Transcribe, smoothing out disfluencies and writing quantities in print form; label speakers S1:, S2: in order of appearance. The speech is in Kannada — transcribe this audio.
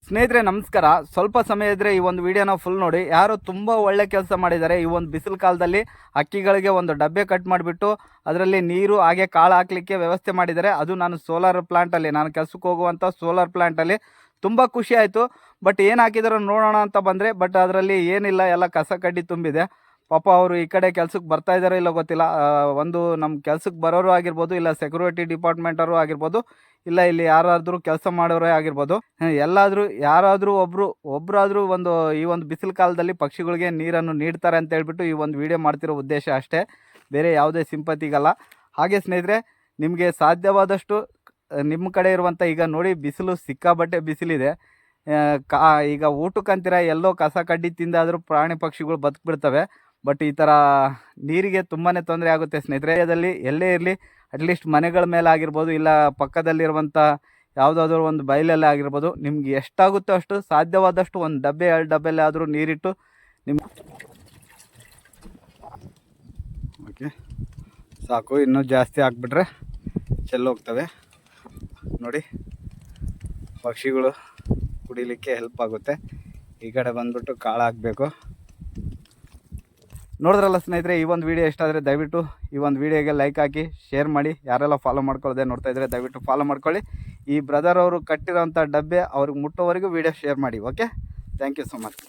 S1: ಸ್ನೇಹಿತರೆ ನಮಸ್ಕಾರ. ಸ್ವಲ್ಪ ಸಮಯ ಇದ್ದರೆ ಈ ಒಂದು ವಿಡಿಯೋನ ಫುಲ್ ನೋಡಿ. ಯಾರು ತುಂಬ ಒಳ್ಳೆ ಕೆಲಸ ಮಾಡಿದ್ದಾರೆ. ಈ ಒಂದು ಬಿಸಿಲು ಕಾಲದಲ್ಲಿ ಹಕ್ಕಿಗಳಿಗೆ ಒಂದು ಡಬ್ಬೆ ಕಟ್ ಮಾಡಿಬಿಟ್ಟು ಅದರಲ್ಲಿ ನೀರು ಹಾಗೆ ಕಾಳು ಹಾಕಲಿಕ್ಕೆ ವ್ಯವಸ್ಥೆ ಮಾಡಿದ್ದಾರೆ. ಅದು ನಾನು ಸೋಲಾರ್ ಪ್ಲಾಂಟಲ್ಲಿ, ನಾನು ಕೆಲಸಕ್ಕೆ ಹೋಗುವಂಥ ಸೋಲಾರ್ ಪ್ಲಾಂಟಲ್ಲಿ ತುಂಬ ಖುಷಿ ಆಯಿತು. ಬಟ್ ಏನು ಹಾಕಿದಾರೋ ನೋಡೋಣ ಅಂತ ಬಂದರೆ, ಬಟ್ ಅದರಲ್ಲಿ ಏನಿಲ್ಲ, ಎಲ್ಲ ಕಸ ಕಡ್ಡಿ ತುಂಬಿದೆ. ಪಾಪ ಅವರು ಈ ಕಡೆ ಕೆಲ್ಸಕ್ಕೆ ಬರ್ತಾ ಇದ್ದಾರೋ ಇಲ್ಲ ಗೊತ್ತಿಲ್ಲ. ಒಂದು ನಮ್ಮ ಕೆಲ್ಸಕ್ಕೆ ಬರೋರು ಆಗಿರ್ಬೋದು, ಇಲ್ಲ ಸೆಕ್ಯೂರಿಟಿ ಡಿಪಾರ್ಟ್ಮೆಂಟವರು ಆಗಿರ್ಬೋದು, ಇಲ್ಲ ಇಲ್ಲಿ ಯಾರಾದರೂ ಕೆಲಸ ಮಾಡೋರೇ ಆಗಿರ್ಬೋದು. ಎಲ್ಲಾದರೂ ಯಾರಾದರೂ ಒಬ್ಬರಾದರೂ ಈ ಒಂದು ಬಿಸಿಲು ಕಾಲದಲ್ಲಿ ಪಕ್ಷಿಗಳಿಗೆ ನೀರನ್ನು ನೀಡ್ತಾರೆ ಅಂತ ಹೇಳ್ಬಿಟ್ಟು ಈ ಒಂದು ವಿಡಿಯೋ ಮಾಡ್ತಿರೋ ಉದ್ದೇಶ ಅಷ್ಟೇ, ಬೇರೆ ಯಾವುದೇ ಸಿಂಪತಿಗಲ್ಲ. ಹಾಗೆ ಸ್ನೇಹಿತರೆ, ನಿಮಗೆ ಸಾಧ್ಯವಾದಷ್ಟು ನಿಮ್ಮ ಕಡೆ ಇರುವಂಥ, ಈಗ ನೋಡಿ ಬಿಸಿಲು ಸಿಕ್ಕಾಬಟ್ಟೆ ಬಿಸಿಲಿದೆ. ಈಗ ಊಟಕ್ಕಂತೀರ ಎಲ್ಲೋ ಕಸ ಕಡ್ಡಿ ತಿಂದಾದರೂ ಪ್ರಾಣಿ ಪಕ್ಷಿಗಳು ಬದುಕ್ಬಿಡ್ತವೆ. ಬಟ್ ಈ ಥರ ನೀರಿಗೆ ತುಂಬಾ ತೊಂದರೆ ಆಗುತ್ತೆ ಸ್ನೇಹಿತರೆ. ಅದರಲ್ಲಿ ಎಲ್ಲೇ ಇರಲಿ, ಅಟ್ಲೀಸ್ಟ್ ಮನೆಗಳ ಮೇಲೆ ಆಗಿರ್ಬೋದು, ಇಲ್ಲ ಪಕ್ಕದಲ್ಲಿರುವಂಥ ಯಾವುದಾದ್ರೂ ಒಂದು ಬಯಲಲ್ಲೇ ಆಗಿರ್ಬೋದು, ನಿಮ್ಗೆ ಎಷ್ಟಾಗುತ್ತೋ ಅಷ್ಟು ಸಾಧ್ಯವಾದಷ್ಟು ಒಂದು ಡಬ್ಬೆ 2 ಡಬ್ಬೆಲ್ಲೇ ಆದರೂ ನೀರಿಟ್ಟು ಓಕೆ ಸಾಕು. ಇನ್ನೂ ಜಾಸ್ತಿ ಹಾಕ್ಬಿಟ್ರೆ ಚೆಲ್ಲೋಗ್ತವೆ. ನೋಡಿ, ಪಕ್ಷಿಗಳು ಕುಡಿಲಿಕ್ಕೆ ಹೆಲ್ಪ್ ಆಗುತ್ತೆ. ಈ ಕಡೆ ಬಂದ್ಬಿಟ್ಟು ಕಾಳು ಹಾಕಬೇಕು. ನೋಡಿದ್ರಲ್ಲ ಸ್ನೇಹಿತರೆ, ಈ ಒಂದು ವಿಡಿಯೋ ಇಷ್ಟ ಆದರೆ ದಯವಿಟ್ಟು ಈ ಒಂದು ವಿಡಿಯೋಗೆ ಲೈಕ್ ಹಾಕಿ, ಶೇರ್ ಮಾಡಿ. ಯಾರೆಲ್ಲ ಫಾಲೋ ಮಾಡ್ಕೊಳ್ಳೋದೆ ನೋಡ್ತಾ ಇದ್ದರೆ ದಯವಿಟ್ಟು ಫಾಲೋ ಮಾಡ್ಕೊಳ್ಳಿ. ಈ ಬ್ರದರ್ ಅವರು ಕಟ್ಟಿರೋಂಥ ಡಬ್ಬೆ ಅವ್ರಿಗೆ ಮುಟ್ಟೋವರೆಗೂ ವಿಡಿಯೋ ಶೇರ್ ಮಾಡಿ. Okay, thank you so much.